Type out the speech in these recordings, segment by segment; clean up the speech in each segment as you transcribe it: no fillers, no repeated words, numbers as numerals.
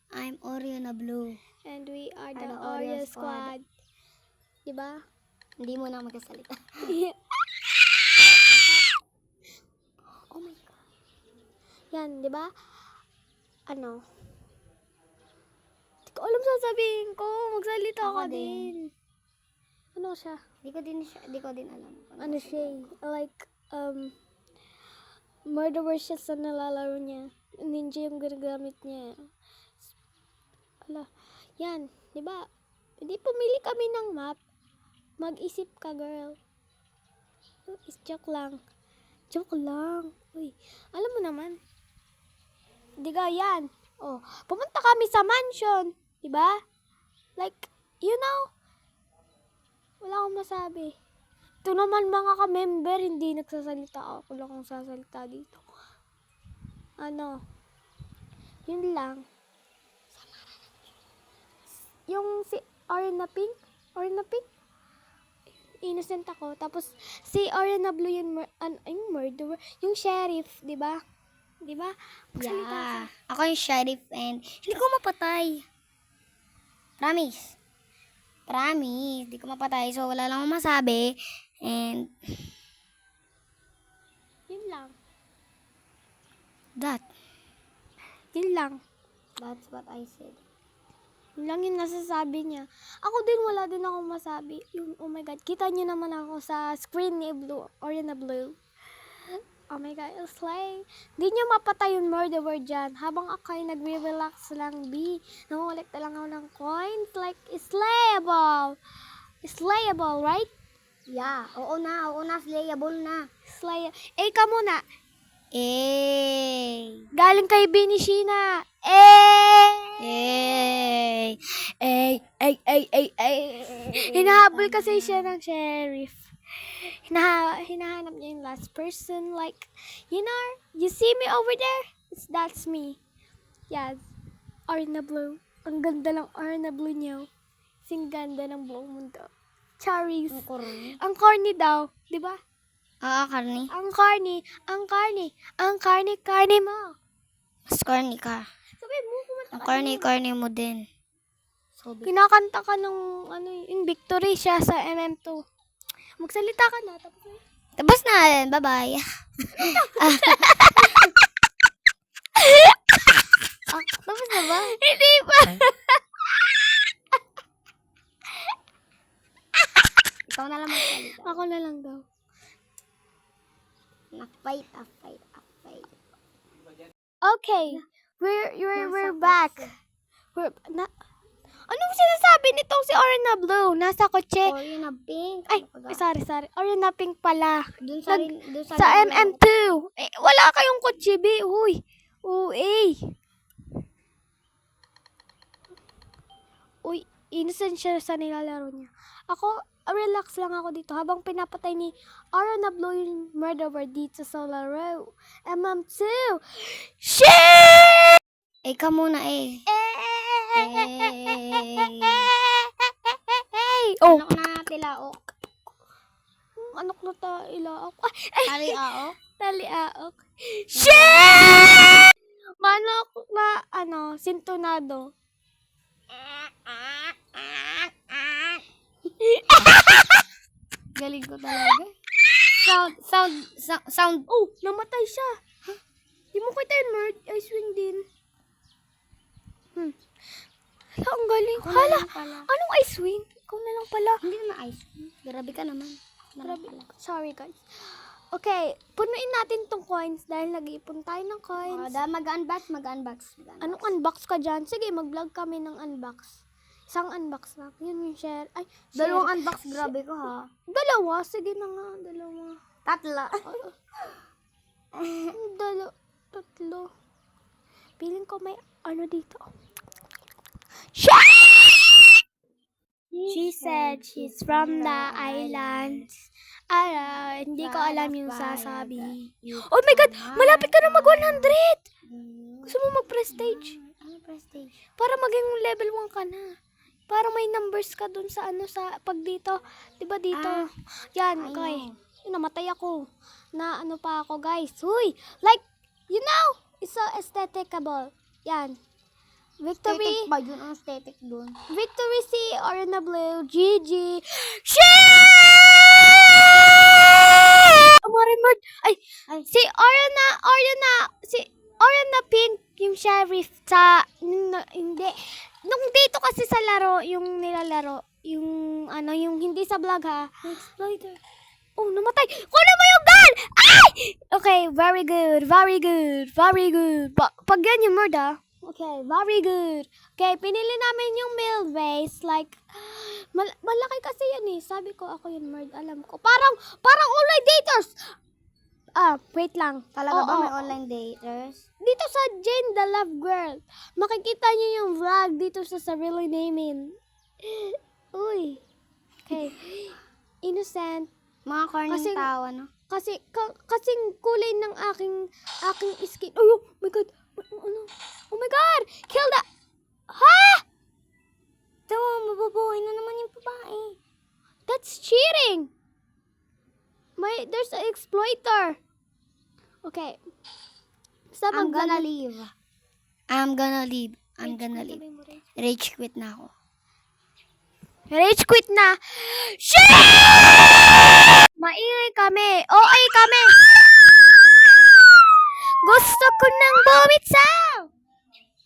I'm Oreo na blue. And we are the the Oreo Oreo Squad. Diba? Hindi mo na magkasalita. Oh my God. Yan, diba? Ano? Hindi ko alam sasabihin ko. Magsalita Ako ka din. din. Ano siya? Di ko din alam. Ano siya eh? Like, murderer siya sa nalalaro niya. Ninja yung ginagamit niya. Ala, yan, di ba? Hindi pumili kami ng map. Mag-isip ka, girl. Joke lang. Joke lang. Uy, alam mo naman. Di ka, yan. Oh, pumunta kami sa mansion. Di ba? Like, you know, wala akong masabi. Ito naman mga ka-member, hindi nagsasalita. Ako lang ang sasalita dito. Ano? Yun lang. Yung si Oriana Pink? Innocent ako. Tapos, si Oriana Blue yung murderer. Yung sheriff, di ba? Di ba? Magsalita ka. Yeah. Ako yung sheriff and hindi ko mapatay. Promise. Promise. Hindi ko mapatay. So, wala lang akong masabi. And Yun lang. that. Yun lang. That's what I said. Yun lang yung nasasabi niya. Ako din, wala din akong masabi. Yung, oh my God, kita niyo naman ako sa screen ni Blue, Oriana Blue. Oh my God, slay. Di niyo mapatay yung murderer dyan. Habang ako ay nagre-relax lang, nangulikta lang ako ng coins. Like, slayable. Slayable, right? Yeah. Oo na. Slayable na. Ka muna. Galing kay Binishina. Hinahabol kasi siya ng sheriff. Hinahanap niya yung last person. Like, you know, you see me over there? That's me. Yes. Oriana Blue. Ang ganda ng Oriana Blue niyo. Sing ganda ng buong mundo. Charis. Ang corny daw. Di ba? Karni. Ang corny mo. Mas corny ka. Sabi mo, kumanta Ang ka. corny mo din. Kinakanta ka ng yung victory siya sa MM2. Magsalita ka na. Tapos na. Bye-bye. Tapos na ba? Hindi pa. Ikaw na lang magsalita. Ako na lang daw. Na-fight. Okay. We're back. Anong sinasabi nitong si Oriana Blue? Nasa kotse. Oriana Pink. Ay, sorry. Oriana Pink pala. Dun Sa MM2. Wala kayong kotse, B. Uy. Uy, innocent siya sa nilalaro niya. Ako, relax lang ako dito habang pinapatay ni Oriana Blue yung murderer dito sa laro. MM2. Shit! Ka muna Oh, Anak na tilaok. anak na ilaok. Taliaok. Shit! Manok na, sintonado. Galing ko talaga. Sound. Oh, namatay siya. Di mo kita yun, Mert. I swing din. Hala, ang galing. Ako na Hala, lang pala. anong I swing? Ikaw na lang pala. Hindi naman ice. Grabe ka naman. Grabe. Sorry, guys. Okay, punuin natin tong coins dahil nag-iipon tayo ng coins. Mag-unbox. Anong unbox ka dyan? Sige, mag-vlog kami ng unbox. Isang unbox lang. Yun yung share. Ay, share. Dalawang unbox. Grabe ko ha. Dalawa? Sige na nga, dalawa. Tatla. Tatlo. Feeling ko may dito. She said she's from the islands. Hindi ko alam yung sasabi. Oh my God! Malapit ka na mag-100! Gusto mo mag-prestige? Ano prestige? Para maging level 1 ka na. Para may numbers ka dun sa sa pag dito. Diba dito? Yan, okay. Namatay ako. Na pa ako, guys. Uy! Like, you know, it's so aestheticable. Yan. Victory. Aesthetic ba yun? Ang aesthetic dun? Victory si Oriana Blue. GG. Marimord. Ay, Ay. si Oriana Pink, yung sheriff sa, hindi. Nung dito kasi sa laro, yung nilalaro, yung yung hindi sa vlog ha. Exploiter. Oh, namatay. Kunin mo yung gun! Ay! Okay, very good. Very good. Very good. Pag yan yung murd ah. Okay, very good. Okay, pinili namin yung mill base. Like, malaki kasi yan eh. Sabi ko, ako yung murd. Alam ko. Parang online daters. Wait lang. Talaga ba Oo. may online daters? Dito sa Jane the Love Girl. Makikita niyo yung vlog dito sa Sarili Naming. Uy. Okay. Innocent. Mga corny Kasing- tawa, no? Kasing kulay ng aking skin. Oh my god. Ano? Oh my god. Kill the... Ha? Tawa, mabubuhay na naman yung babae. That's cheating. There's an exploiter. Okay. Basta I'm gonna mag- leave. I'm gonna leave. I'm gonna leave. Rage quit na ako. Rage quit na. Shit! Maingay kami. OA kami. Gusto ko nang bumitsaw.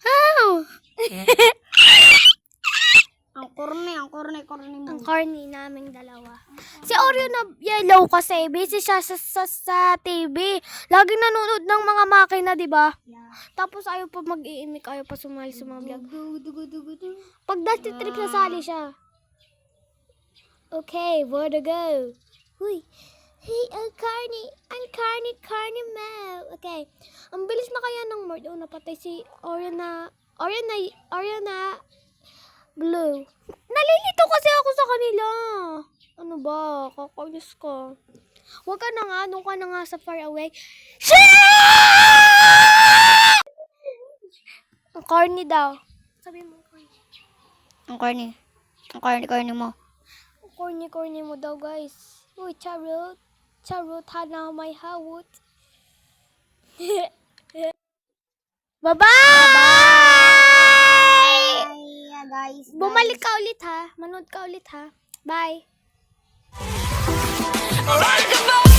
How? Ang corny mo. Ang corny naming dalawa. Si Oreo na yellow kasi busy siya sa TV. Laging nanonood ng mga makina, di ba? Yeah. Tapos ayaw pa mag-iimik, ayaw pa sumali sa mga vlog. Dugu. Pag dusty trip, sasali siya. Okay, where to go? Huy. Hey, ang carny Mel. Okay. Ang bilis na kaya ng mord. Oh, napatay si Oriana Blue. Nalilito kasi ako sa kanila. Ano ba? Kakainis ka. Huwag ka na nga. Doon ka na nga sa far away. Ang corny daw. Sabi mo, corny. Ang corny mo. Ang corny mo daw, guys. Uy, charot. Charot, hana may hawot. Bye-bye! Bye, guys. Bumalik ka ulit ha. Manood ka ulit ha. Bye. Alright, goodbye.